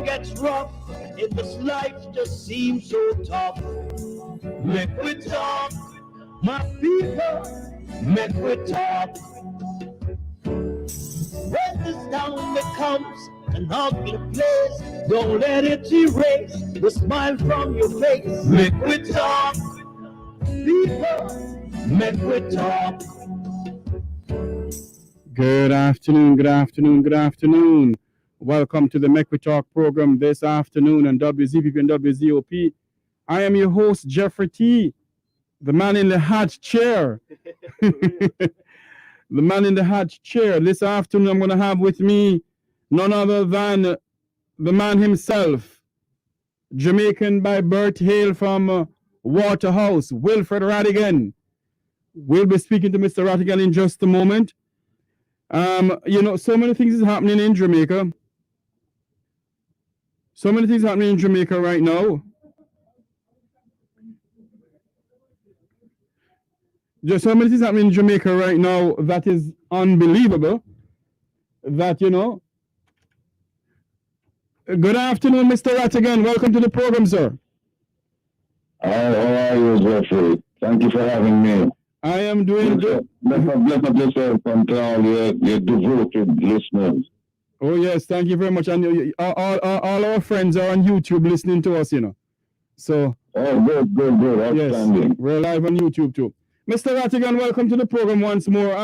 gets rough, in this life just seems so tough. Make we talk, my people, make we talk. When this town becomes an ugly place, don't let it erase the smile from your face. Make we talk, people, make we talk. Good afternoon, good afternoon, good afternoon. Welcome to the Make We Talk program this afternoon on WZPP and WZOP. I am your host, Jeffrey T., the man in the hot chair. The man in the hot chair. This afternoon, I'm going to have with me none other than the man himself, Jamaican by birth, hail from Waterhouse, Wilfred Rattigan. We'll be speaking to Mr. Rattigan in just a moment. You know, so many things is happening in Jamaica. So many things happening in Jamaica right now. Just so many things happening in Jamaica right now that is unbelievable. That, you know. Good afternoon, Mr. Rattigan. Welcome to the program, sir. How are you, Jeffrey? Thank you for having me. I am doing good. Bless up yourself and to all your devoted listeners. Oh, yes. Thank you very much. And all our friends are on YouTube listening to us, you know. So. Oh, good. Outstanding. Yes, we're live on YouTube too. Mr. Rattigan, welcome to the program once more.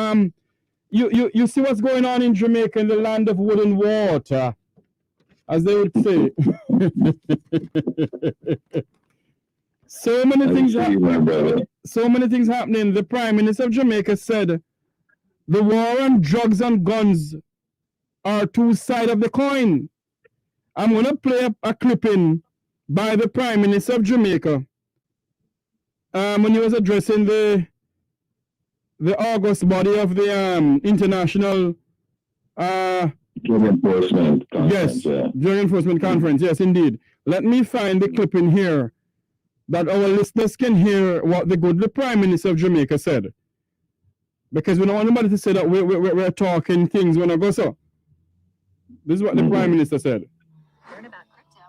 You see what's going on in Jamaica, in the land of wood and water, as they would say. So many things happening. The Prime Minister of Jamaica said the war on drugs and guns are two sides of the coin. I'm going to play a clipping by the Prime Minister of Jamaica when he was addressing the August body of the International Drug Enforcement Conference. Yes, Drug Enforcement Conference. Yes, indeed. Let me find the clipping here that our listeners can hear what the good Prime Minister of Jamaica said. Because we don't want anybody to say that we're talking things when I go so. This is what the Prime Minister said.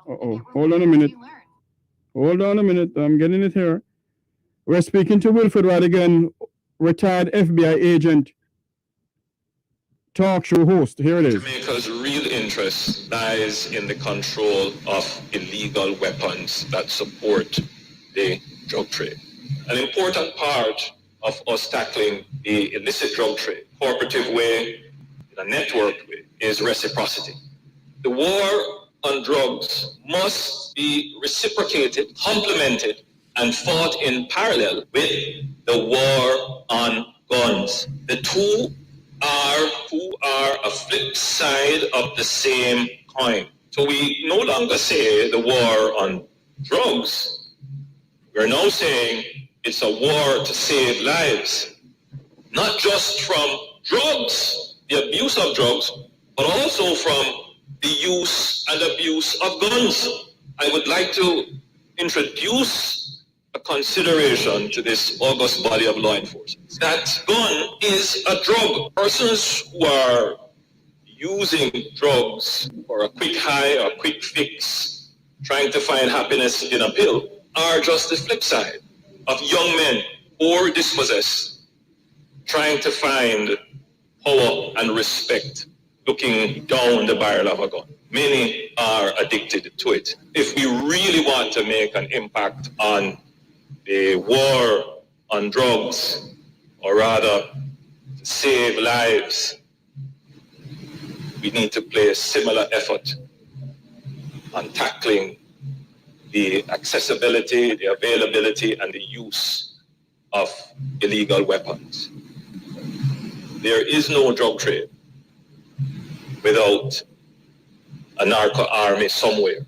Hold on a minute. I'm getting it here. We're speaking to Wilfred Rattigan, retired FBI agent, talk show host. Here it is. Jamaica's real interest lies in the control of illegal weapons that support the drug trade. An important part of us tackling the illicit drug trade, cooperative way, in a networked way, is reciprocity. The war on drugs must be reciprocated, complemented, and fought in parallel with the war on guns. The two are a flip side of the same coin. So we no longer say the war on drugs. We're now saying it's a war to save lives, not just from drugs, the abuse of drugs, but also from the use and abuse of guns. I would like to introduce a consideration to this august body of law enforcement. That gun is a drug. Persons who are using drugs for a quick high or quick fix, trying to find happiness in a pill, are just the flip side of young men or dispossessed, trying to find power and respect, looking down the barrel of a gun. Many are addicted to it. If we really want to make an impact on the war on drugs, or rather to save lives, we need to play a similar effort on tackling the accessibility, the availability, and the use of illegal weapons. There is no drug trade without a narco army somewhere.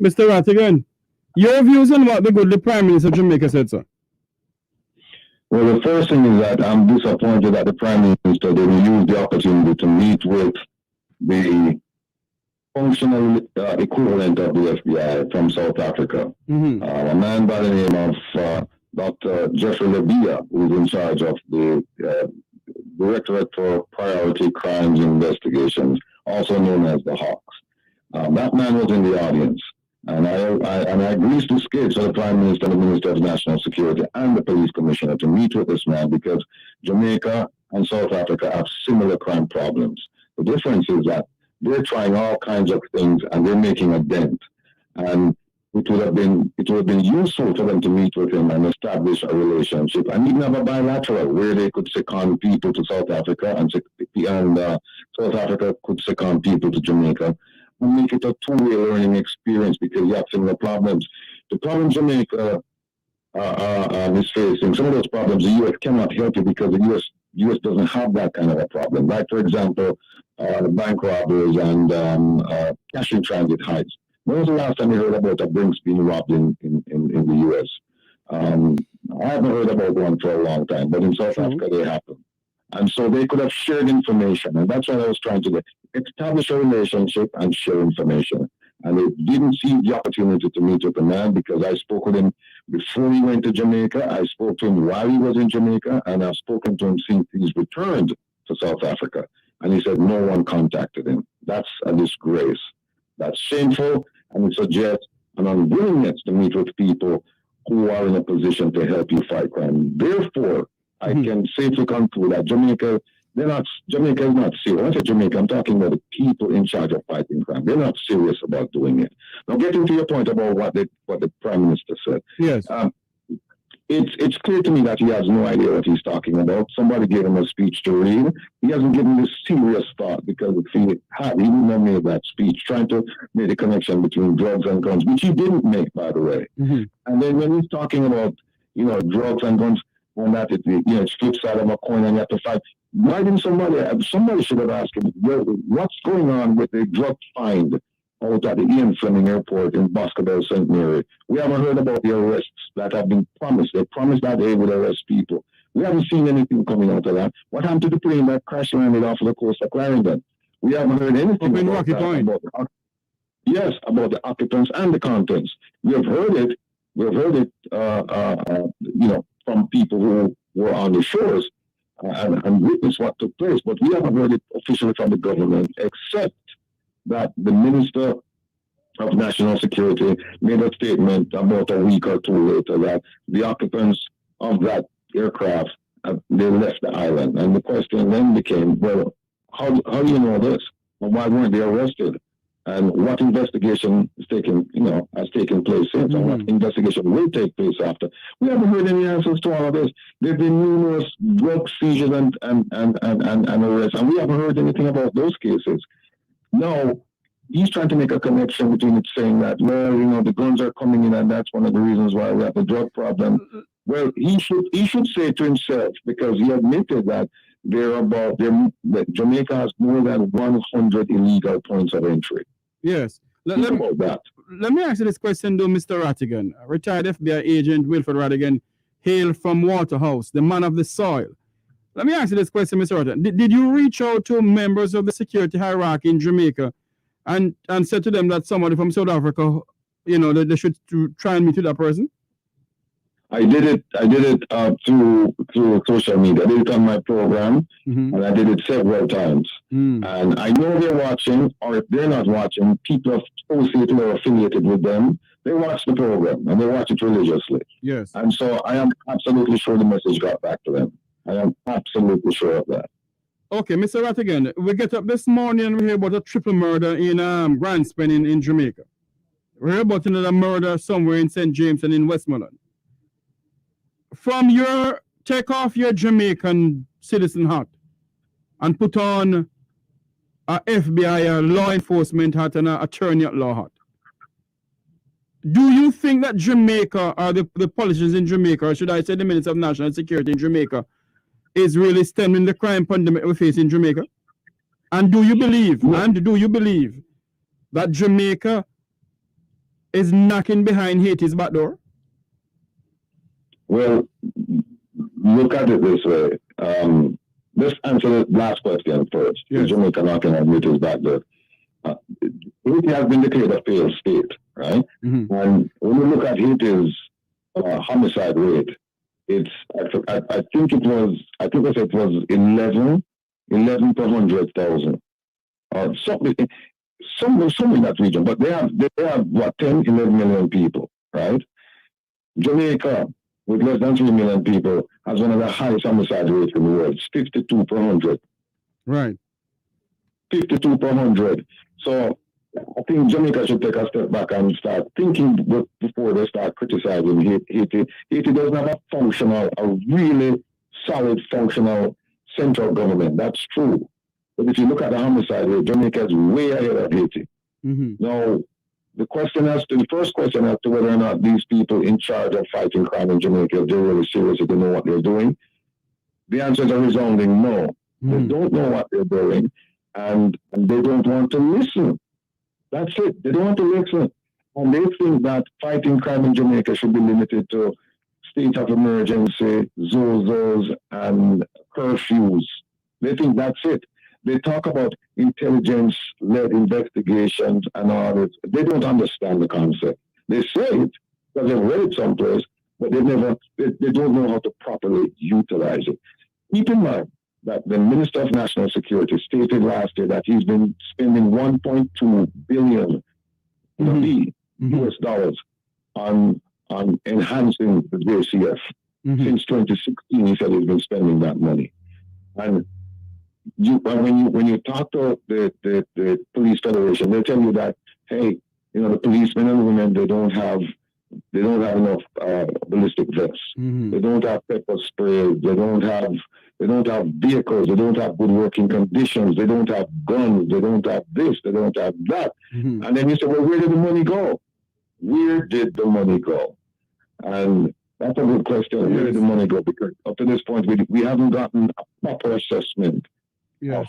Mr. Rattigan, your views on what the good Prime Minister of Jamaica said, sir? Well, the first thing is that I'm disappointed that the Prime Minister didn't use the opportunity to meet with the functional equivalent of the FBI from South Africa. A man by the name of Dr. Jeffrey Labia, who is in charge of the Directorate for Priority Crimes Investigations, also known as the Hawks. That man was in the audience. And I greased the skids of the Prime Minister, the Minister of National Security, and the Police Commissioner to meet with this man because Jamaica and South Africa have similar crime problems. The difference is that they're trying all kinds of things and they're making a dent. And it would have been useful for them to meet with him and establish a relationship and even have a bilateral where they could second people to South Africa and South Africa could second people to Jamaica and make it a two-way learning experience because you have similar problems. The problem Jamaica is facing, some of those problems the U.S. cannot help you because the U.S. doesn't have that kind of a problem. Like, for example, the bank robberies and cash in transit heists. When was the last time you heard about a Brinks being robbed in the U.S.? I haven't heard about one for a long time, but in South Africa they happen. And so they could have shared information, and that's what I was trying to do. Establish a relationship and share information. And they didn't see the opportunity to meet with the man because I spoke with him before he went to Jamaica. I spoke to him while he was in Jamaica, and I've spoken to him since he's returned to South Africa. And he said no one contacted him. That's a disgrace. That's shameful, and it suggests an unwillingness to meet with people who are in a position to help you fight crime. Therefore, I can safely conclude that Jamaica is not serious. When I say Jamaica, I'm talking about the people in charge of fighting crime. They're not serious about doing it. Now, getting to your point about what the Prime Minister said. Yes. It's clear to me that he has no idea what he's talking about. Somebody gave him a speech to read. He hasn't given this serious thought because if he had, he wouldn't have made that speech, trying to make a connection between drugs and guns, which he didn't make, by the way. And then when he's talking about, drugs and guns, and that it's flip side of a coin and you have to fight. Why didn't somebody should have asked him, what's going on with the drug find out at the Ian Fleming Airport in Boscobel, St. Mary? We haven't heard about the arrests that have been promised. They promised that they would arrest people. We haven't seen anything coming out of that. What happened to the plane that crash landed off of the coast of Clarendon? We haven't heard anything about that. About the occupants and the contents. We have heard it. From people who were on the shores and witnessed what took place, but we haven't heard it officially from the government, except that the Minister of National Security made a statement about a week or two later that the occupants of that aircraft, they left the island. And the question then became, well, how do you know this? Well, why weren't they arrested? And what investigation has taken place since, and what investigation will take place after? We haven't heard any answers to all of this. There have been numerous drug seizures and arrests, and we haven't heard anything about those cases. Now, he's trying to make a connection between it, saying that, the guns are coming in, and that's one of the reasons why we have the drug problem. Well, he should say to himself, because he admitted that that Jamaica has more than 100 illegal points of entry. Yes. Let me ask you this question, though, Mr. Rattigan. Retired FBI agent Wilfred Rattigan, hail from Waterhouse, the man of the soil. Let me ask you this question, Mr. Rattigan. Did you reach out to members of the security hierarchy in Jamaica and said to them that somebody from South Africa, that they should try and meet with that person? I did it through social media. I did it on my program, and I did it several times. And I know they're watching, or if they're not watching, people associated or affiliated with them, they watch the program, and they watch it religiously. Yes. And so I am absolutely sure the message got back to them. I am absolutely sure of that. Okay, Mr. Rattigan, we get up this morning and we hear about a triple murder in Grandspan in Jamaica. We hear about another murder somewhere in St. James and in Westmoreland. Take off your Jamaican citizen hat and put on a FBI, a law enforcement hat, and an attorney at law hat. Do you think that Jamaica, or the politicians in Jamaica, or should I say the Minister of National Security in Jamaica, is really stemming the crime pandemic we face in Jamaica? And do you believe that Jamaica is knocking behind Haiti's back door? Well, look at it this way. Let's answer the last question first. Yes. Jamaica knocking on Haiti's back door. Haiti has been declared a failed state, right? And when you look at Haiti's homicide rate, I think it was 11 per 100,000. some in that region, but they have what, 10, 11 million people, right? Jamaica, with less than 3 million people, has one of the highest homicide rates in the world. It's 52 per 100. Right. 52 per 100. So I think Jamaica should take a step back and start thinking before they start criticizing Haiti. Haiti doesn't have a really solid functional central government. That's true. But if you look at the homicide rate, Jamaica is way ahead of Haiti. Mm-hmm. Now, the first question as to whether or not these people in charge of fighting crime in Jamaica, if they're really serious, if they know what they're doing, the answers are resounding no. Mm-hmm. They don't know what they're doing, and they don't want to listen. That's it. They don't want to listen. And they think that fighting crime in Jamaica should be limited to state of emergency, zozos, and curfews. They think that's it. They talk about intelligence-led investigations and all this. They don't understand the concept. They say it because they've read it someplace, but they don't know how to properly utilize it. Keep in mind that the Minister of National Security stated last year that he's been spending 1.2 billion US dollars on enhancing the JCF. Since 2016, he said he's been spending that money. And when you talk to the police federation, they tell you that, hey, the policemen and women, they don't have enough ballistic vests. They don't have pepper spray. They don't have vehicles. They don't have good working conditions. They don't have guns. They don't have this. They don't have that. And then you say, well, where did the money go? Where did the money go? And that's a good question. Where did the money go? Because up to this point, we haven't gotten a proper assessment of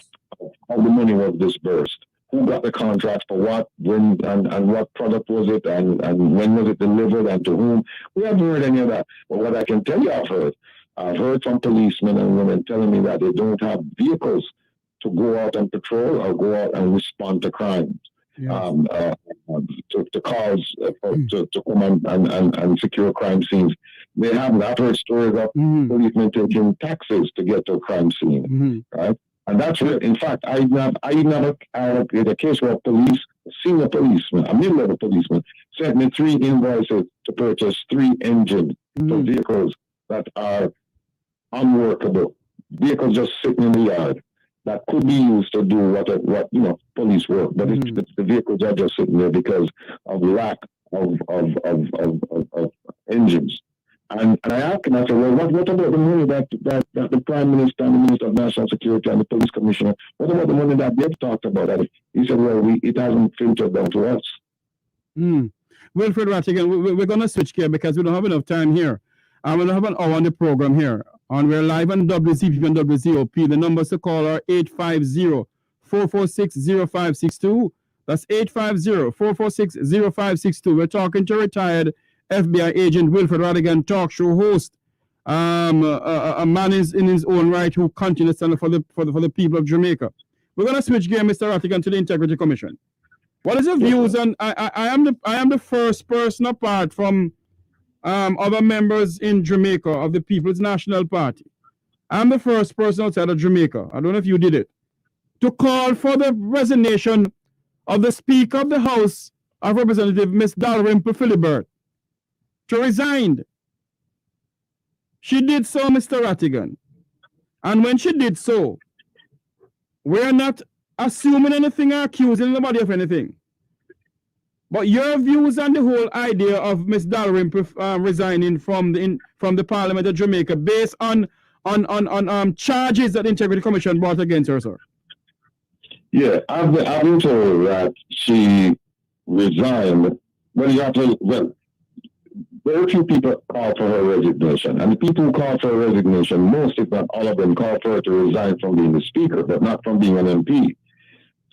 how the money was disbursed. Who got the contract for what, when, and what product was it, and when was it delivered, and to whom? We haven't heard any of that. But what I can tell you I've heard from policemen and women telling me that they don't have vehicles to go out and patrol or go out and respond to crimes. To calls to come and secure crime scenes. They haven't. I've heard stories of policemen taking taxis to get to a crime scene, right? And that's it. In fact, I even have a case where a senior policeman, a mid-level policeman, sent me 3 invoices to purchase 3 engines for vehicles that are unworkable, vehicles just sitting in the yard that could be used to do what police work, but the vehicles are just sitting there because of lack of engines. And I asked him, I said, well, what about the money that the Prime Minister and the Minister of National Security and the Police Commissioner, what about the money that they've talked about? And he said, well, it hasn't filtered down to us. Wilfred Rattigan, we're going to switch here because we don't have enough time here. We don't have an hour on the program here. And we're live on WCPP and WZOP. The numbers to call are 850-446-0562. That's 850-446-0562. We're talking to retired FBI agent Wilfred Rattigan, talk show host, a man in his own right who continues to stand for the people of Jamaica. We're going to switch gear, Mr. Rattigan, to the Integrity Commission. What is your views? And I am the first person apart from other members in Jamaica of the People's National Party. I'm the first person outside of Jamaica, I don't know if you did it, to call for the resignation of the Speaker of the House of Representatives, Ms. Dalrymple Philibert, to resign. She did so, Mr. Rattigan. And when she did so, we're not assuming anything or accusing anybody of anything. But your views on the whole idea of Ms. Dalrymple resigning from the Parliament of Jamaica based on charges that the Integrity Commission brought against her, sir? Yeah, I've been told that she resigned. Very few people call for her resignation. And the people who call for her resignation, most if not all of them, call for her to resign from being the Speaker, but not from being an MP.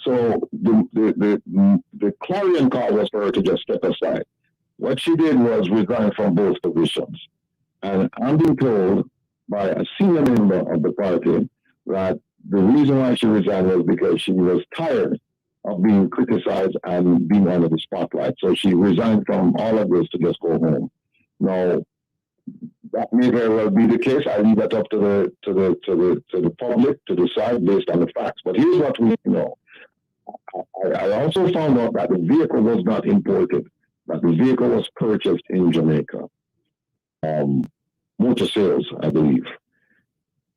So the clarion call was for her to just step aside. What she did was resign from both positions. And I'm being told by a senior member of the party that the reason why she resigned was because she was tired of being criticized and being under the spotlight. So she resigned from all of this to just go home. Now, that may very well be the case. I leave that up to the public to decide based on the facts. But here's what we know. I also found out that the vehicle was not imported, that the vehicle was purchased in Jamaica. Motor sales, I believe.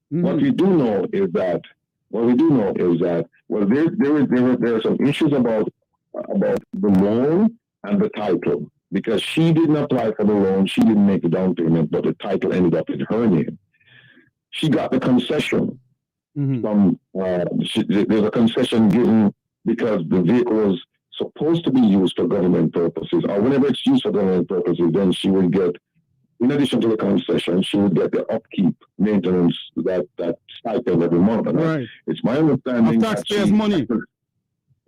What we do know is that well, there are some issues about the loan and the title, because she didn't apply for the loan, she didn't make the down payment, but the title ended up in her name. She got the concession from there's a concession given because the vehicle was supposed to be used for government purposes, or whenever it's used for government purposes, then she would get, in addition to the concession, she would get the upkeep, maintenance, that stipend every month. And right. It's my understanding of taxpayers' money.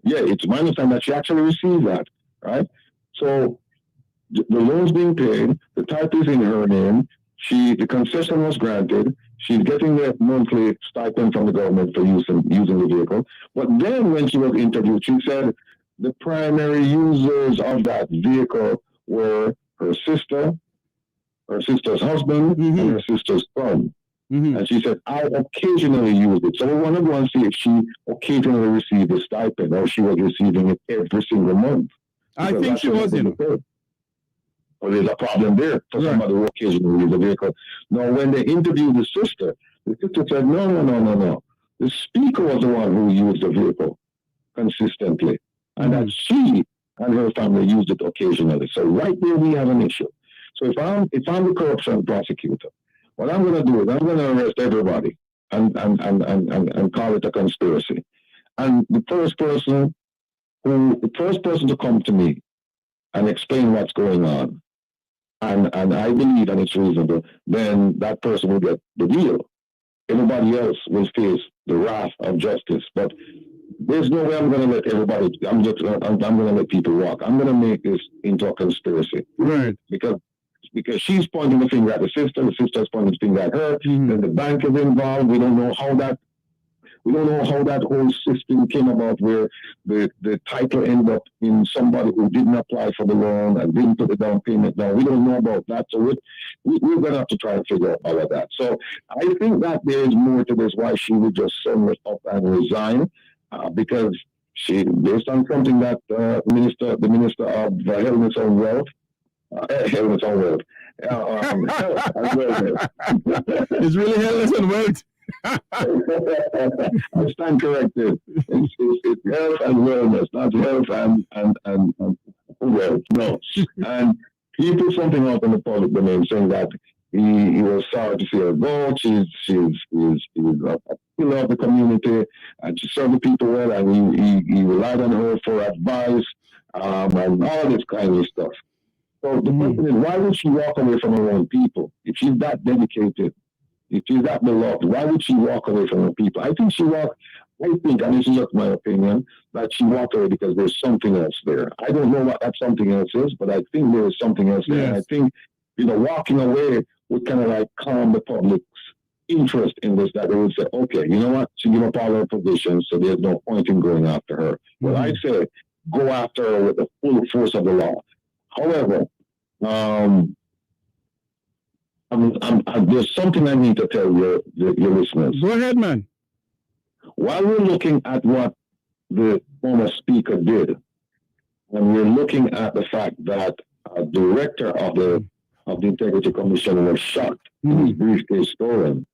Yeah, it's my understanding that she actually received that, right? So the loan's being paid, the title is in her name, the concession was granted, she's getting the monthly stipend from the government for using the vehicle. But then when she was interviewed, she said the primary users of that vehicle were her sister, her sister's husband, and her sister's son. And she said, I occasionally used it. So we want to go and see if she occasionally received a stipend or she was receiving it every single month. I think she was, Well, there's a problem there for somebody who occasionally uses the vehicle. Now, when they interviewed the sister said, no. The speaker was the one who used the vehicle consistently. And that she and her family used it occasionally. So right there we have an issue. So if I'm the corruption prosecutor, what I'm going to do is I'm going to arrest everybody and call it a conspiracy. And the first person to come to me and explain what's going on, and I believe and it's reasonable, then that person will get the deal. Everybody else will face the wrath of justice. But there's no way I'm going to let everybody. I'm going to let people walk. I'm going to make this into a conspiracy, right? Because she's pointing the finger at the sister's pointing the finger at her. Then the bank is involved. We don't know how that whole system came about, where the title ended up in somebody who didn't apply for the loan and didn't put the down payment down. We don't know about that. So we're going to have to try and figure out all of that. So I think that there is more to this, why she would just sum it up and resign, because she, based on something that the minister of Holness on Wealth, Holness on Wealth, it's really Holness on Wealth. I stand corrected. It's health and wellness, not health and wealth. No. And he put something out in the public domain saying that he was sorry to see her go. She's a pillar of the community, and she served the people well, and he relied on her for advice and all this kind of stuff. So the question is, why would she walk away from her own people if she's that dedicated? If she's that beloved, why would she walk away from her people? I think, and this is just my opinion, that she walked away because there's something else there. I don't know what that something else is, but I think there is something else there. Yes. And I think, walking away would kind of like calm the public's interest in this, that they would say, okay, you know what? She gave up all her positions, so there's no point in going after her. Well, I say go after her with the full force of the law. However, there's something I need to tell your listeners. Go ahead, man. While we're looking at what the former speaker did, and we're looking at the fact that a director of the Integrity Commission was shot, his briefcase stolen,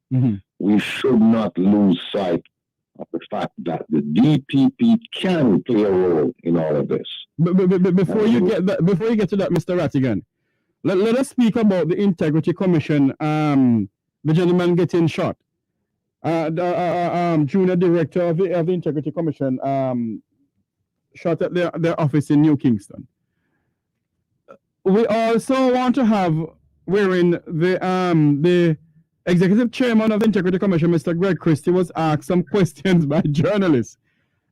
we should not lose sight of the fact that the DPP can play a role in all of this. But before you get to that, Mr. Rattigan, let us speak about the Integrity Commission. The gentleman getting shot. The junior director of the Integrity Commission shot at their office in New Kingston. We also want to have, wherein the executive chairman of the Integrity Commission, Mr. Greg Christie, was asked some questions by journalists,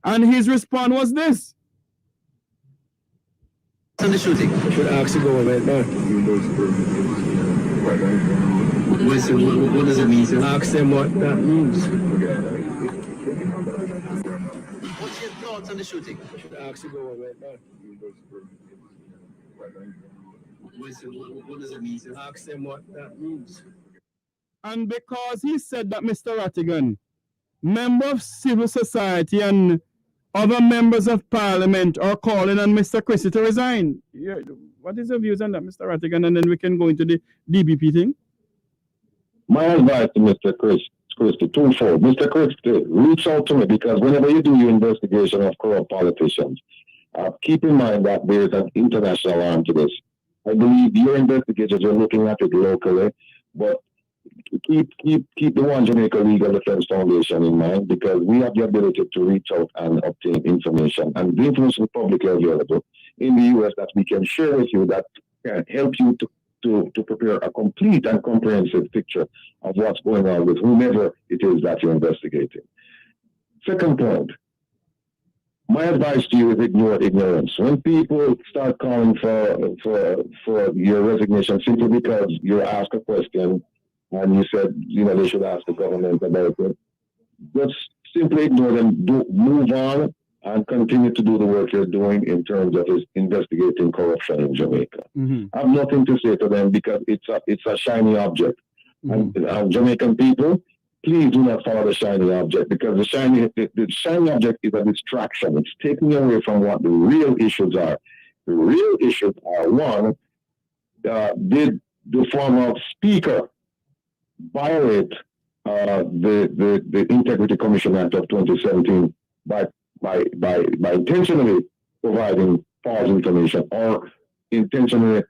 and his response was this. On the shooting. Should ask the government, no? What does it mean, sir? Ask them what that means. What's your thoughts on the shooting? Should ask the government, no? What does it mean, sir? Ask them what that means. And because he said that, Mr. Rattigan, member of civil society and other members of parliament are calling on Mr. Christie to resign. What is your views on that, Mr. Rattigan? And then we can go into the DBP thing. My advice to Mr. Christie, twofold. Mr. Christie, reach out to me, because whenever you do your investigation of corrupt politicians, keep in mind that there is an international arm to this. I believe your investigators are looking at it locally, but keep the One Jamaica Legal Defense Foundation in mind, because we have the ability to reach out and obtain information, and the information is publicly available in the US that we can share with you that can help you to prepare a complete and comprehensive picture of what's going on with whomever it is that you're investigating. Second point, my advice to you is ignore ignorance. When people start calling for your resignation simply because you asked a question and you said, they should ask the government about it, just simply ignore them, move on, and continue to do the work you're doing in terms of investigating corruption in Jamaica. Mm-hmm. I have nothing to say to them because it's a shiny object. Mm-hmm. And Jamaican people, please do not follow the shiny object, because the shiny object is a distraction. It's taking away from what the real issues are. The real issues are, one, did the former speaker violate the Integrity Commission Act of 2017 by intentionally providing false information, or intentionally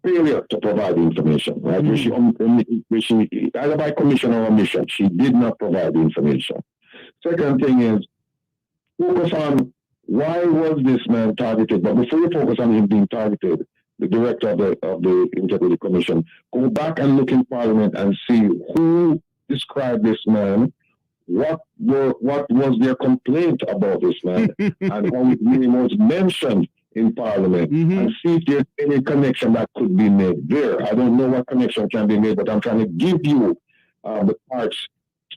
failure to provide information, right? Mm-hmm. Either by commission or omission, she did not provide the information. Second thing is, focus on why was this man targeted. But before you focus on him being targeted, the director of the Integrity Commission, go back and look in Parliament and see who described this man, what was their complaint about this man, and how his name was mentioned in Parliament, mm-hmm. and see if there's any connection that could be made there. I don't know what connection can be made, but I'm trying to give you the parts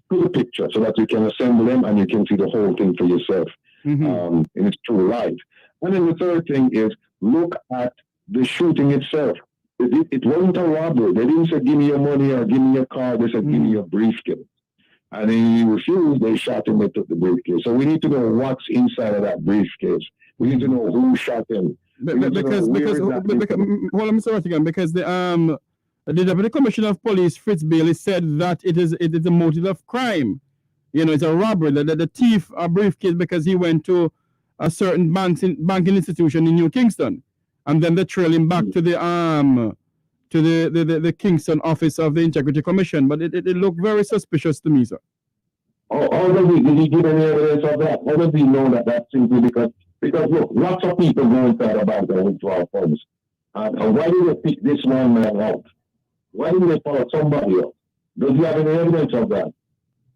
to the picture so that you can assemble them and you can see the whole thing for yourself, mm-hmm. In its true light. And then the third thing is, look at the shooting itself. It wasn't a robbery. They didn't say, give me your money or give me your car. They said, mm-hmm. give me your briefcase. And then he refused. They shot him. They took the briefcase. So we need to know what's inside of that briefcase. We need to know who shot him. Because hold on, Mr. Rattigan, because the Deputy Commissioner of Police, Fritz Bailey, said that it is a motive of crime. It's a robbery. The thief a briefcase because he went to a certain banking institution in New Kingston, and then they trail him back to the Kingston office of the Integrity Commission. But it looked very suspicious to me, sir. Did he give any evidence of that? How does he know that that's simply because look, lots of people go inside about their withdrawal funds. And why did they pick this one man out? Why didn't they follow somebody else? Does he have any evidence of that?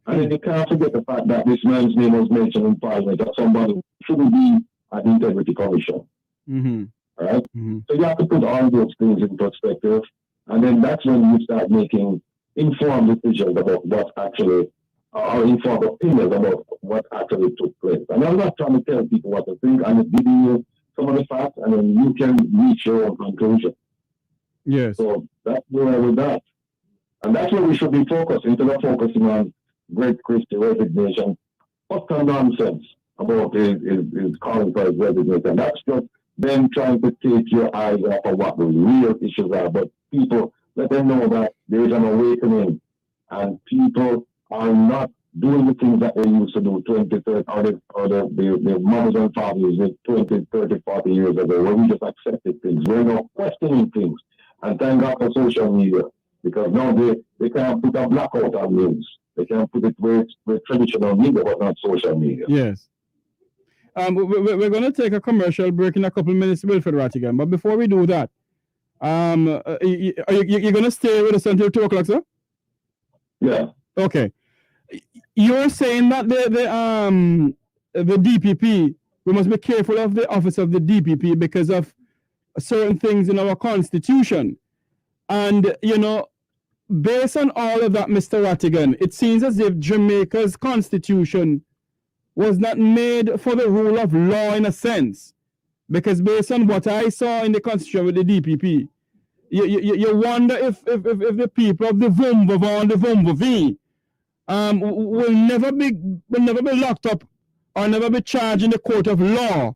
And then you can't forget the fact that this man's name was mentioned in Parliament, that somebody shouldn't be at the Integrity Commission. Mm-hmm. All right? Mm-hmm. So you have to put all those things in perspective, and then that's when you start making informed decisions about what actually, or informed opinions about what actually took place. And I'm not trying to tell people what to think. I'm giving you some of the facts, and then you can reach your own conclusion. Yes. So that's where we're at. And that's where we should be focused, instead of focusing on Greg Christie resignation. What kind of nonsense about his calling for his resignation? That's just them trying to take your eyes off of what the real issues are. But people, let them know that there is an awakening, and people are not doing the things that they used to do 20, 30, or the mothers and fathers did 20, 30, 40 years ago, where we just accepted things. We're not questioning things. And thank God for social media, because now they can't put a blackout on news. They can't put it with traditional media, but not social media. Yes. We're going to take a commercial break in a couple of minutes, Wilfred Rattigan. But before we do that, you're going to stay with us until 2 o'clock, sir? Yeah. Okay. You're saying that the DPP, we must be careful of the office of the DPP because of certain things in our constitution. And, based on all of that, Mr. Rattigan, it seems as if Jamaica's constitution was not made for the rule of law in a sense. Because based on what I saw in the constitution with the DPP, you wonder if the people of the Vumva and the Vumva will never be locked up or never be charged in the court of law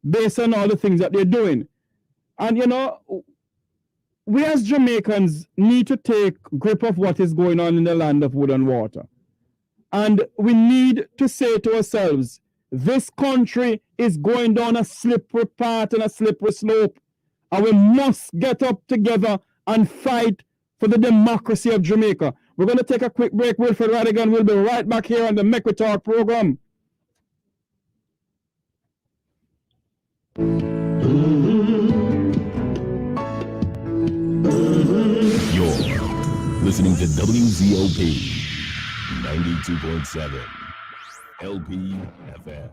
based on all the things that they're doing. And you know, we as Jamaicans need to take grip of what is going on in the land of wood and water. And we need to say to ourselves, this country is going down a slippery path and a slippery slope. And we must get up together and fight for the democracy of Jamaica. We're going to take a quick break. Wilfred Rattigan will be right back here on the Make We Talk program. You're listening to WZOP 92.7 LP FM.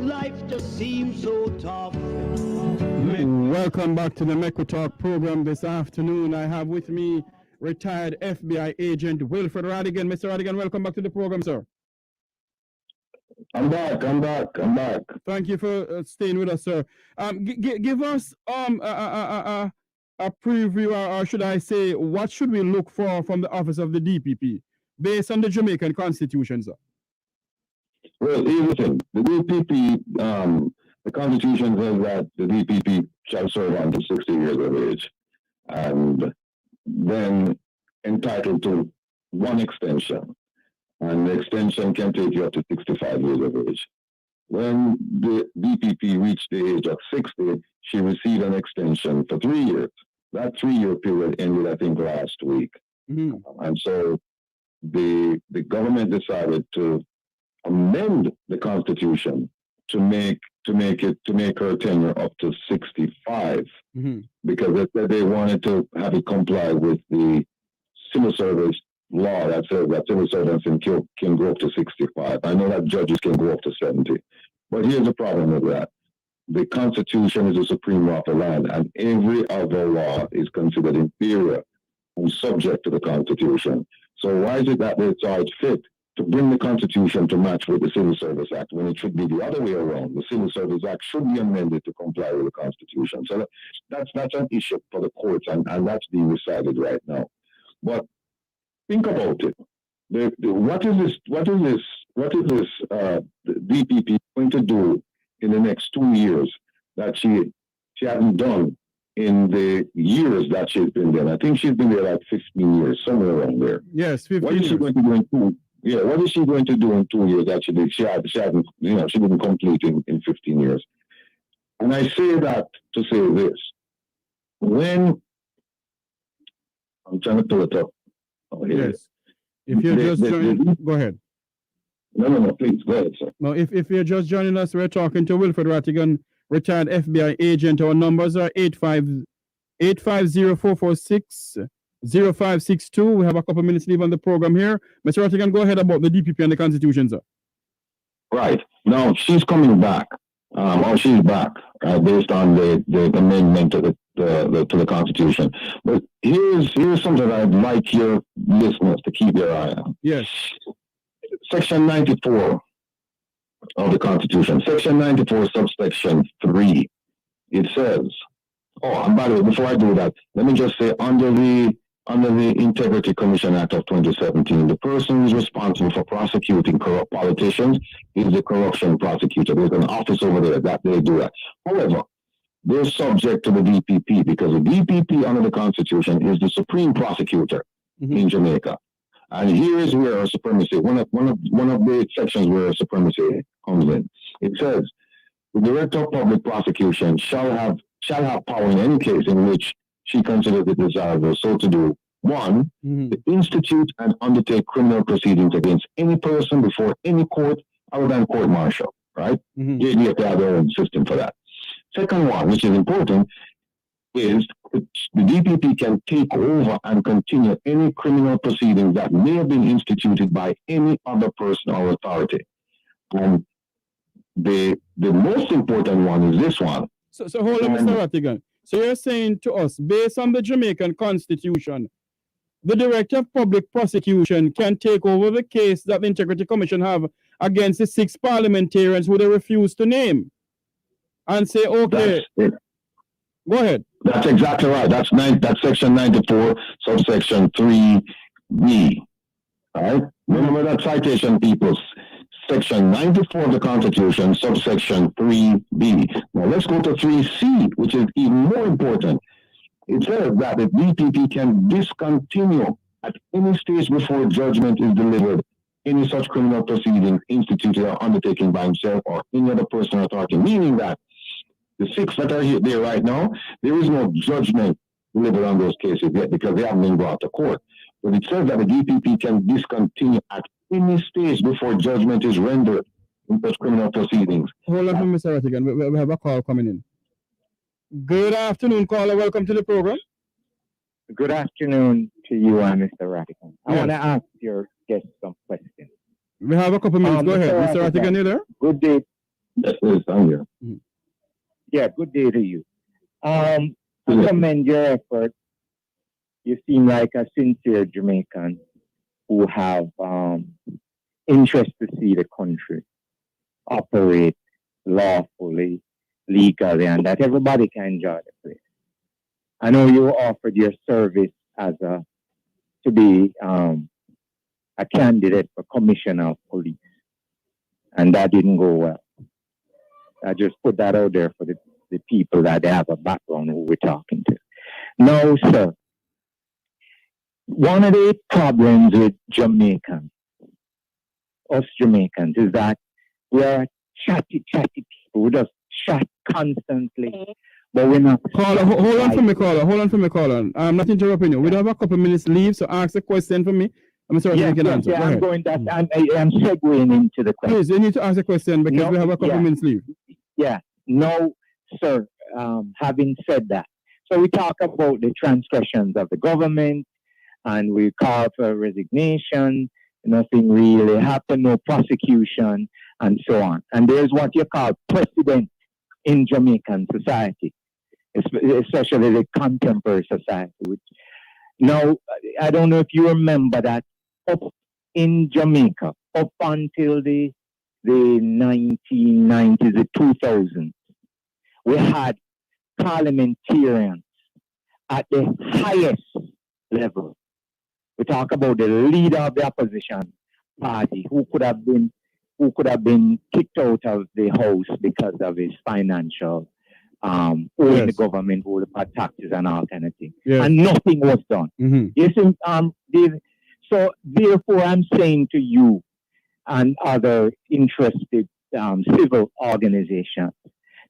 life just seems so tough. Welcome back to the Mecca Talk program this afternoon. I have with me retired FBI agent Wilfred Rattigan. Mr. Rattigan, welcome back to the program, sir. I'm back. Thank you for staying with us, sir. Give us a preview, or should I say, what should we look for from the office of the DPP based on the Jamaican Constitution, sir? Well, listen, the DPP, the Constitution says that the DPP shall serve until 60 years of age, and then entitled to one extension. And the extension can take you up to 65 years of age. When the DPP reached the age of 60, she received an extension for 3 years. That 3-year period ended, I think, last week. Mm-hmm. And so the government decided to amend the Constitution to make her tenure up to 65, Mm-hmm. because they wanted to have it comply with the civil service law that says that civil servants can go up to 65. I know that judges can go up to 70. But here's the problem with that. The Constitution is the supreme law of the land, and every other law is considered inferior and subject to the Constitution. So why is it that they saw it fit to bring the Constitution to match with the Civil Service Act when it should be the other way around? The Civil Service Act should be amended to comply with the Constitution. So that's an issue for the courts, and that's being decided right now. But think about it. What is this the DPP going to do in the next 2 years that she hasn't done in the years that she's been there? I think she's been there like 15 years, somewhere around there. Yes, 15 What is she years. going to do in 2? Yeah, what is she going to do in 2 years that she hasn't, she didn't complete in 15 years? And I say that to say this. When I'm trying to pull it up. Oh, here it is. Yes. If you're just joining, go ahead. No, please, go ahead, sir. No, if you're just joining us, we're talking to Wilfred Rattigan, retired FBI agent. Our numbers are 850-446-0562. We have a couple minutes leave on the program here. Mr. Rattigan, go ahead about the DPP and the Constitution, sir. Right. Now, she's coming back. She's back based on the amendment to the Constitution. But here's something I'd like your listeners to keep their eye on. Yes. Section 94 of the Constitution. Section 94, subsection 3. It says, and by the way, before I do that, let me just say, under the Integrity Commission Act of 2017, the person who is responsible for prosecuting corrupt politicians is the corruption prosecutor. There's an office over there that they do that. However, they're subject to the DPP because the DPP under the Constitution is the supreme prosecutor in Jamaica. And here is where our supremacy, one of the sections where our supremacy comes in. It says, the Director of Public Prosecution shall have power in any case in which she considers it desirable so to do. 1, to institute and undertake criminal proceedings against any person before any court other than court-martial, right? You have to have their own system for that. Second one, which is important, is the DPP can take over and continue any criminal proceedings that may have been instituted by any other person or authority. And the most important one is this one. So hold on, Mr. Rattigan. So you're saying to us, based on the Jamaican Constitution, the Director of Public Prosecution can take over the case that the Integrity Commission have against the 6 parliamentarians who they refuse to name, and say, okay, go ahead. That's exactly right. That's section 94, subsection 3B. All right? Remember that citation, people. Section 94 of the Constitution, subsection 3B. Now let's go to 3C, which is even more important. It says that the DPP can discontinue at any stage before judgment is delivered any such criminal proceedings instituted or undertaken by himself or any other person or authority, meaning that the 6 that are here there right now, there is no judgment delivered on those cases yet because they haven't been brought to court. But it says that the DPP can discontinue at any stage before judgment is rendered in such criminal proceedings. Hold on, Mr. Rattigan. We have a call coming in. Good afternoon, caller. Welcome to the program. Good afternoon to you and Mr. Rattigan. I Yes. want to ask your guest some questions. We have a couple minutes. Go ahead. Mr. Rattigan, you there? Good day. Yes, yes, I'm here. Yeah, good day to you. I commend your effort. You seem like a sincere Jamaican who have interest to see the country operate lawfully, legally, and that everybody can enjoy the place. I know you offered your service as to be a candidate for commissioner of police, and that didn't go well. I just put that out there for the people that they have a background who we're talking to. No, sir. One of the problems with Jamaicans, us Jamaicans, is that we are chatty people. We just chat constantly, but we're not. Caller, hold on for me, caller. I'm not interrupting you. We don't have a couple minutes leave, so ask a question for me. I'm sorry, you can answer. I'm going that. I'm segueing into the question. Please, you need to ask a question because we have a couple minutes leave. Yeah, no, sir. Having said that, so we talk about the transgressions of the government, and we call for resignation. Nothing really happened, no prosecution, and so on. And there's what you call precedent in Jamaican society, especially the contemporary society. Now, I don't know if you remember that up in Jamaica, up until the 1990s, the 2000s, we had parliamentarians at the highest level. We talk about the leader of the opposition party who could have been kicked out of the house because of his financial owing the government, who would have taxes and all kind of thing. Yes. And nothing was done. Mm-hmm. You see, so therefore I'm saying to you and other interested civil organizations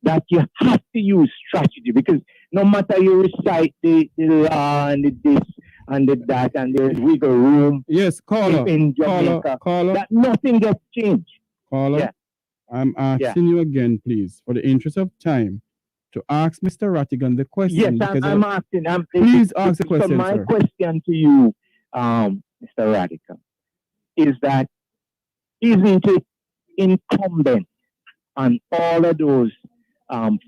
that you have to use strategy, because no matter you recite the law and the this and the that and there's wiggle room. Yes, caller. In Jamaica, that nothing gets changed. Caller, yeah. I'm asking you again, please, for the interest of time, to ask Mr. Rattigan the question. Yes, I'm asking. Please ask the question, so my sir. question to you, Mr. Rattigan, is that isn't it incumbent on all of those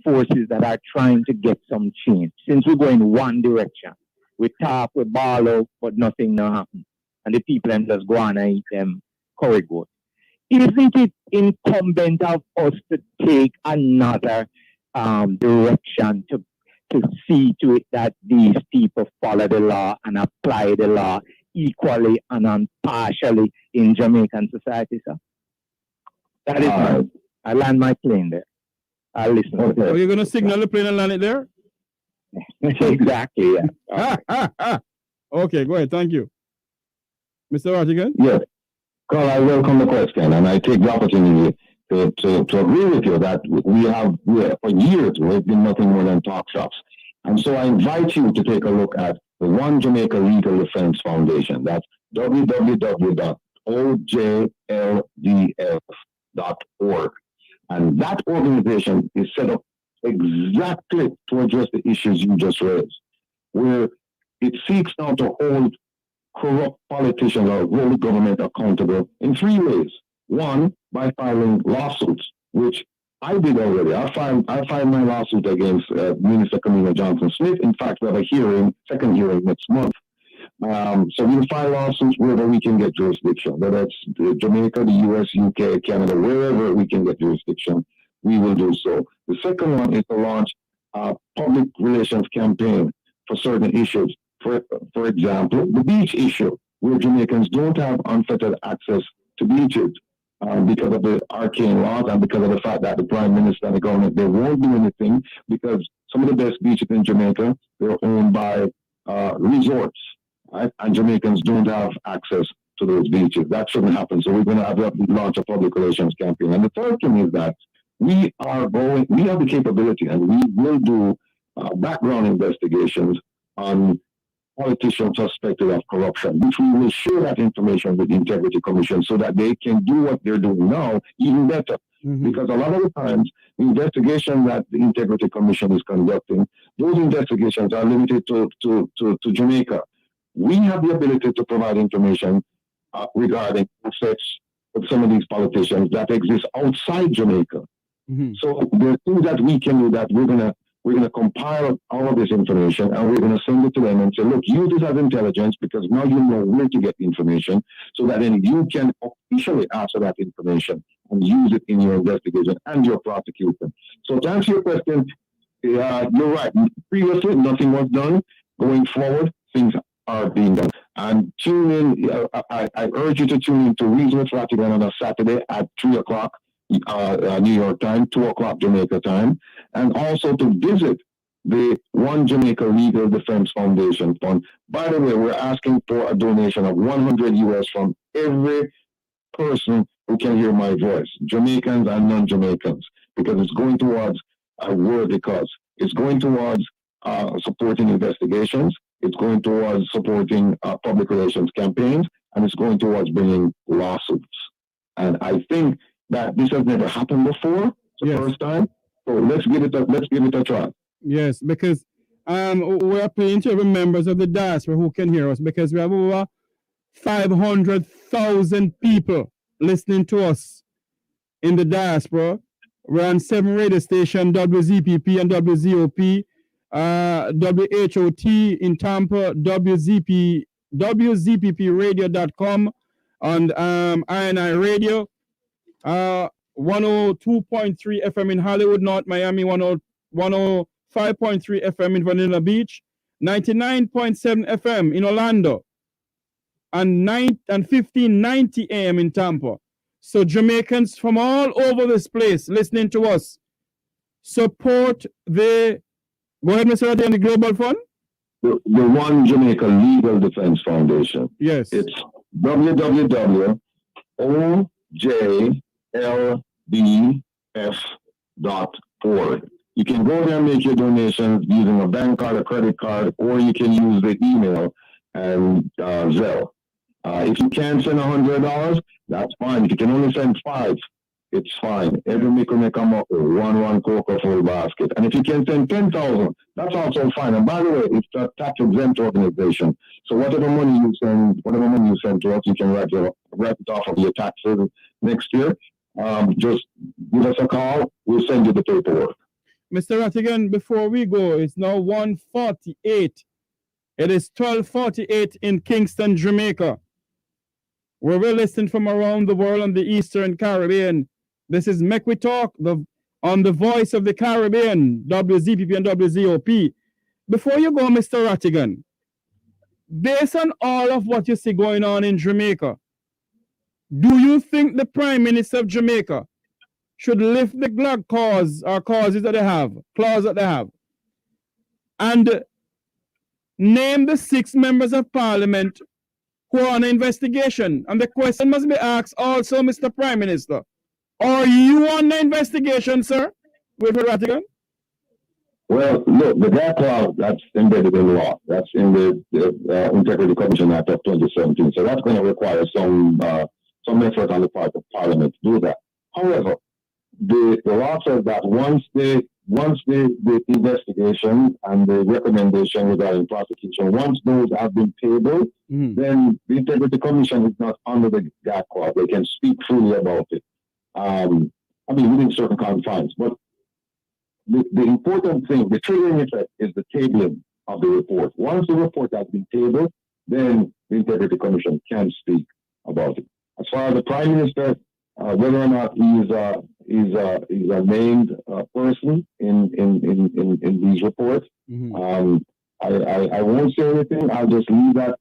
forces that are trying to get some change, since we go in one direction? We talk, we ball out, but nothing no happen. And the people then just go on and eat them curry goat. Isn't it incumbent of us to take another direction to see to it that these people follow the law and apply the law equally and impartially in Jamaican society, sir? That is I land my plane there. I'll listen. Okay. Are you going to signal the plane and land it there? Exactly, yeah. Okay, go ahead. Thank you. Mr. Rattigan? Yes. Carl, I welcome the question, and I take the opportunity to agree with you that we have for years, we've been nothing more than talk shops. And so I invite you to take a look at the One Jamaica Legal Defense Foundation. That's www.ojldf.org. And that organization is set up exactly to address the issues you just raised, where it seeks now to hold corrupt politicians or hold the government accountable in three ways. One, by filing lawsuits, which I did already. I filed my lawsuit against Minister Camilla Johnson-Smith. In fact, we have a second hearing next month. So we'll file lawsuits wherever we can get jurisdiction, whether it's Jamaica, the US, UK, Canada, wherever we can get jurisdiction, we will do so. The second one is to launch a public relations campaign for certain issues. For example, the beach issue, where Jamaicans don't have unfettered access to beaches because of the arcane laws and because of the fact that the Prime Minister and the government, they won't do anything, because some of the best beaches in Jamaica, they're owned by resorts. Right? And Jamaicans don't have access to those beaches. That shouldn't happen. So we're going to have to launch a public relations campaign. And the third thing is that we have the capability, and we will do background investigations on politicians suspected of corruption, which we will share that information with the Integrity Commission so that they can do what they're doing now even better. Mm-hmm. Because a lot of the times, the investigation that the Integrity Commission is conducting, those investigations are limited to Jamaica. We have the ability to provide information regarding assets of some of these politicians that exist outside Jamaica. So there are things that we can do that we're gonna compile all of this information and we're gonna send it to them and say, look, use this as intelligence because now you know where to get the information so that then you can officially ask for that information and use it in your investigation and your prosecution. So to answer your question, you're right. Previously, nothing was done. Going forward, things are being done. And tune in. I urge you to tune in to Wilfred Rattigan on a Saturday at 3 o'clock New York time, 2 o'clock Jamaica time, and also to visit the One Jamaica Legal Defense Foundation Fund. By the way, we're asking for a donation of 100 US from every person who can hear my voice, Jamaicans and non-Jamaicans, because it's going towards a worthy cause. It's going towards supporting investigations. It's going towards supporting public relations campaigns, and it's going towards bringing lawsuits. And I think that this has never happened before. It's the first time. So let's give it a try. Yes, because we're appealing to every members of the diaspora who can hear us because we have over 500,000 people listening to us in the diaspora. We're on 7 radio stations, WZPP and WZOP, WHOT in Tampa, WZPPradio.com, on INI Radio, 102.3 FM in Hollywood, North Miami, 105.3 FM in Vanilla Beach, 99.7 FM in Orlando, and 1590 AM in Tampa. So Jamaicans from all over this place listening to us, support the, go ahead, Mr. Rattigan, the Global Fund? The One Jamaica Legal Defense Foundation. Yes. It's www.ojlbf.org. You can go there and make your donations using a bank card, a credit card, or you can use the email and Zelle. If you can't send $100, that's fine. If you can only send 5, it's fine. Every miko make a muckle, one cocoa full basket. And if you can send 10,000, that's also fine. And by the way, it's a tax exempt organization. So whatever money you send to us, you can write it off of your taxes next year. Just give us a call. We'll send you the paperwork. Mr. Rattigan, before we go, it's now 1:48. It is 12:48 in Kingston, Jamaica, where we're listening from around the world on the Eastern Caribbean. This is Make We Talk on the Voice of the Caribbean, WZPP and WZOP. Before you go, Mr. Rattigan, based on all of what you see going on in Jamaica, do you think the Prime Minister of Jamaica should lift the glad causes that they have, and name the 6 members of Parliament who are on an investigation? And the question must be asked also, Mr. Prime Minister, are you on the investigation, sir, Wilfred Rattigan? Well, look, the gap clause, that's embedded in law. That's in the Integrity Commission Act of 2017. So that's going to require some effort on the part of Parliament to do that. However, the law says that once the investigation and the recommendation regarding prosecution, once those have been tabled, then the Integrity Commission is not under the gap clause. They can speak freely about it. Within certain confines. But the important thing, the triggering effect, is the tabling of the report. Once the report has been tabled, then the Integrity Commission can speak about it. As far as the Prime Minister, whether or not he's a named person in these reports, I won't say anything. I'll just leave that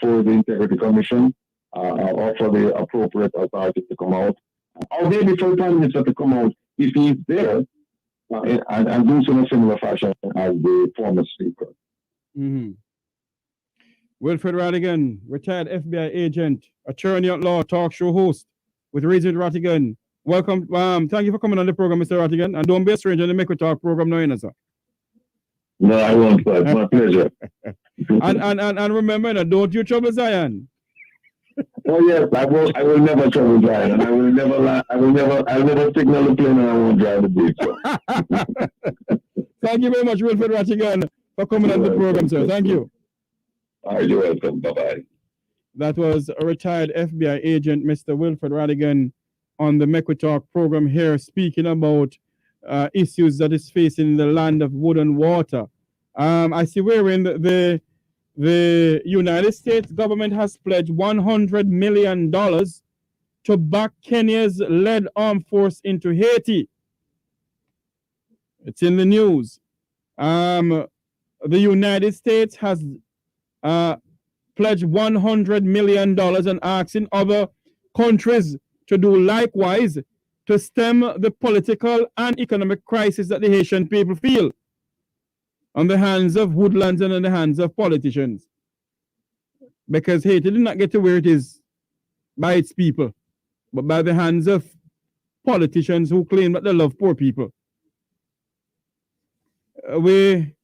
for the Integrity Commission or for the appropriate authority to come out. Or maybe for the Prime Minister to come out if he's there and do so in a similar fashion as the former speaker. Wilfred Rattigan, retired FBI agent, attorney at law, talk show host with Wilfred Rattigan. Welcome. Thank you for coming on the program, Mr. Rattigan. And don't be a stranger in the Make We Talk program now, sir. No, I won't. It's my pleasure. and remember, don't you trouble Zion. Oh yes, I will never trouble Zion, and I'll never signal the plane, and I won't drive the beat. Thank you very much, Wilfred Rattigan, for coming on the program, sir. Thank you. All right, you're welcome. Bye-bye. That was a retired FBI agent, Mr. Wilfred Rattigan, on the Make We Talk program here, speaking about issues that is facing the land of wood and water. I see wherein the United States government has pledged $100 million to back Kenya's led armed force into Haiti. It's in the news. The United States has pledged $100 million and asking other countries to do likewise to stem the political and economic crisis that the Haitian people feel on the hands of woodlands and on the hands of politicians. Because Haiti did not get to where it is by its people, but by the hands of politicians who claim that they love poor people. We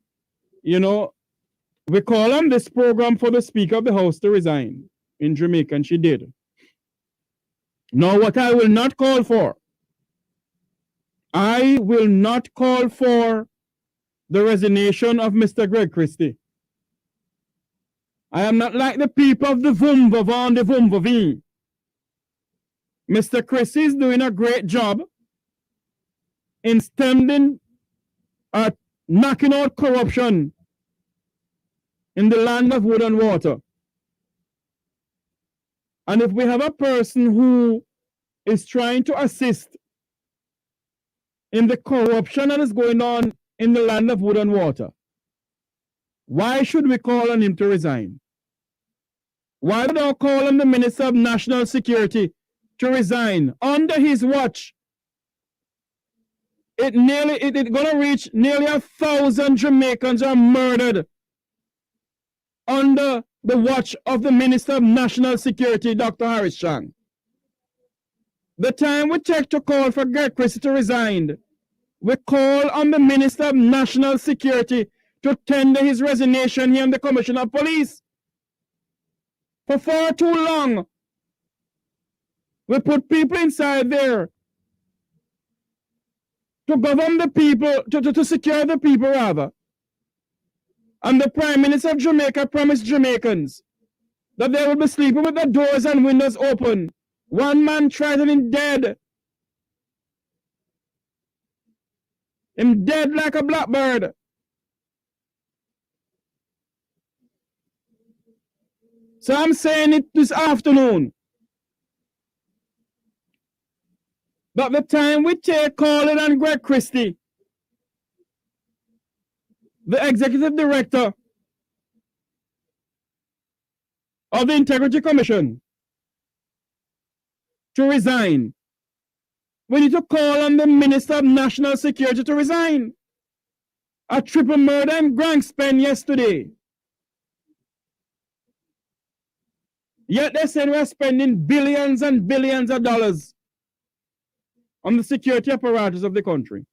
call on this program for the Speaker of the House to resign in Jamaica, and she did. Now, what I will not call for, I will not call for the resignation of Mr. Greg Christie. I am not like the people of the Vumvavon, the Vumvavi. Mr. Christie is doing a great job in stemming, knocking out corruption in the land of wood and water. And if we have a person who is trying to assist in the corruption that is going on in the land of wood and water, why should we call on him to resign? Why would I call on the Minister of National Security to resign under his watch? It's going to reach nearly 1,000 Jamaicans are murdered under the watch of the Minister of National Security, Dr. Harris Chang. The time we take to call for Greg Christie to resign, we call on the Minister of National Security to tender his resignation here in the Commissioner of Police. For far too long, we put people inside there to govern the people, to secure the people rather. And the Prime Minister of Jamaica promised Jamaicans that they will be sleeping with the doors and windows open. One man tried him dead. Him dead like a blackbird. So I'm saying it this afternoon. But the time we take calling on Greg Christie, the Executive Director of the Integrity Commission, to resign, we need to call on the Minister of National Security to resign. A triple murder in Grankspen yesterday. Yet they said we're spending billions and billions of dollars on the security apparatus of the country.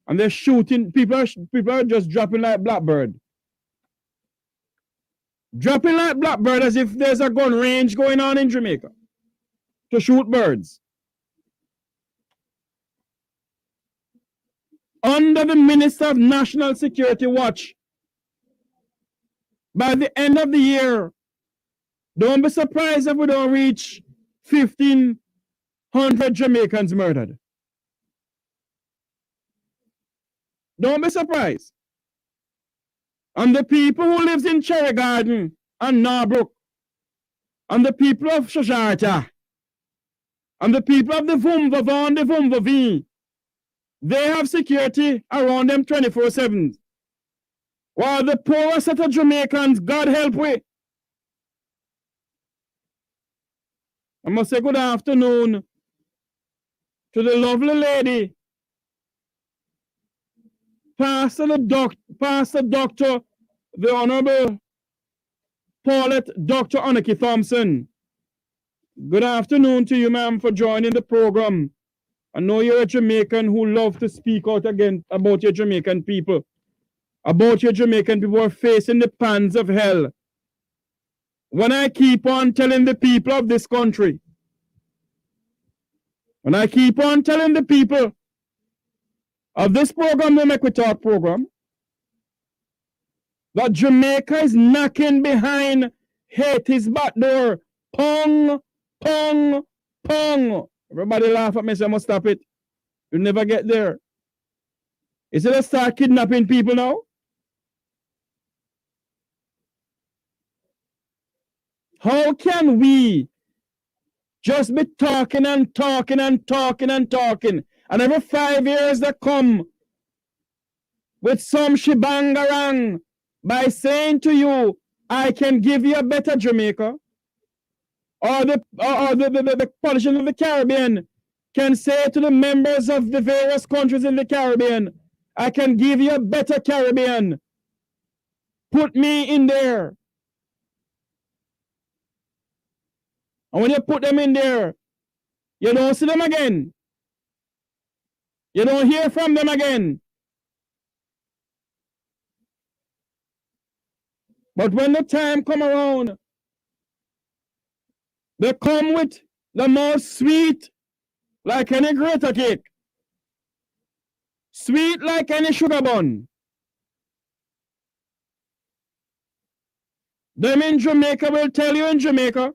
And they're shooting, people are just dropping like blackbird. Dropping like blackbird as if there's a gun range going on in Jamaica to shoot birds. Under the Minister of National Security watch, by the end of the year, don't be surprised if we don't reach 1,500 Jamaicans murdered. Don't be surprised. And the people who lives in Cherry Garden and Norbrook, and the people of Shajarta, and the people of the Vumvavon, the Vumvavi, they have security around them 24/7. While the poor set of Jamaicans, God help we. I must say good afternoon to the lovely lady, Pastor Doctor, the Honorable Paulette Dr. Anaki Thompson. Good afternoon to you, ma'am, for joining the program. I know you're a Jamaican who love to speak out again about your Jamaican people. About your Jamaican people who are facing the pans of hell. When I keep on telling the people of this country, when I keep on telling the people of this program, the Make We Talk program, that Jamaica is knocking behind Haiti's back door. Pong, pong, pong. Everybody laugh at me, so I must stop it. You'll never get there. Is it to start kidnapping people now? How can we just be talking and talking and talking and talking, and every 5 years they come with some shibangarang by saying to you, I can give you a better Jamaica, or the politicians of the Caribbean can say to the members of the various countries in the Caribbean, I can give you a better Caribbean. Put me in there. And when you put them in there, you don't see them again. You don't hear from them again. But when the time come around, they come with the most sweet, like any grater cake. Sweet like any sugar bun. Them in Jamaica will tell you in Jamaica,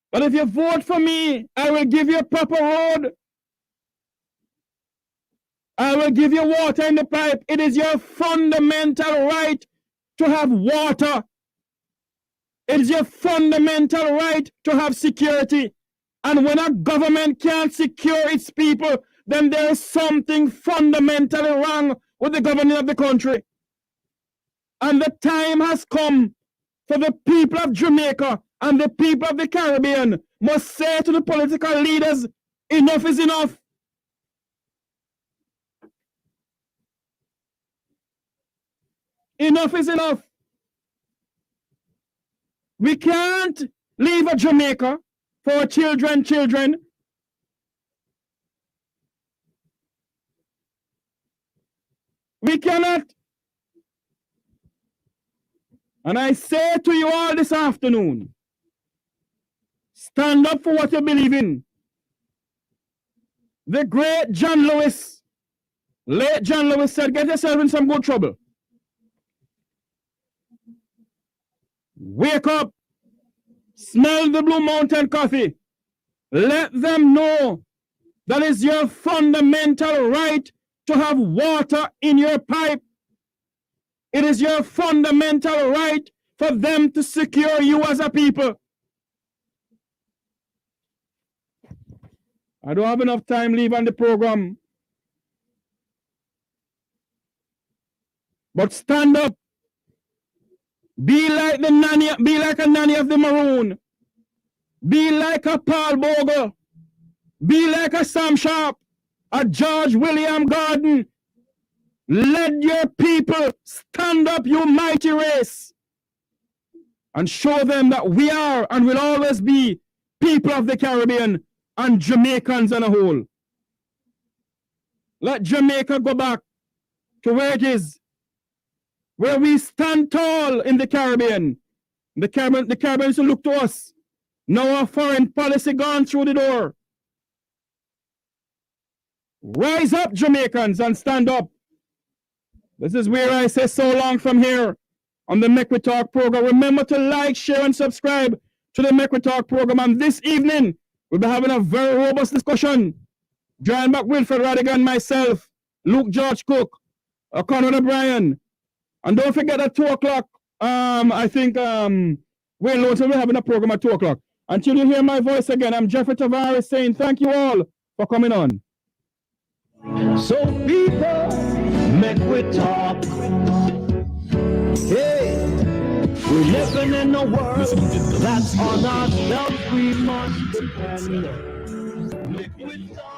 but if you vote for me, I will give you a proper road. I will give you water in the pipe. It is your fundamental right to have water. It is your fundamental right to have security. And when a government can't secure its people, then there is something fundamentally wrong with the government of the country. And the time has come for the people of Jamaica and the people of the Caribbean must say to the political leaders, enough is enough. Enough is enough. We can't leave a Jamaica for our children. We cannot. And I say to you all this afternoon, stand up for what you believe in. The great John Lewis, late John Lewis said, get yourself in some good trouble. Wake up, smell the Blue Mountain coffee. Let them know that is your fundamental right to have water in your pipe. It is your fundamental right for them to secure you as a people. I don't have enough time leaving the program. But stand up. Be like the nanny, be like a nanny of the maroon. Be like a Paul Bogle. Be like a Sam Sharp, a George William Gordon. Let your people stand up, you mighty race, and show them that we are and will always be people of the Caribbean and Jamaicans as a whole. Let Jamaica go back to where it is, where we stand tall in the Caribbean. The Caribbeans will look to us. Now our foreign policy gone through the door. Rise up, Jamaicans, and stand up. This is where I say so long from here on the Make We Talk program. Remember to like, share, and subscribe to the Make We Talk program. And this evening, we'll be having a very robust discussion. Join back Wilfred Rattigan, myself, Luke George Cook, Conrad O'Brien. And don't forget at 2 o'clock, I think Wayne Lewis will be having a program at 2 o'clock. Until you hear my voice again, I'm Jeffrey Tavares saying thank you all for coming on. So people, make we talk. Hey, we're living in a world that's on ourselves we must depend.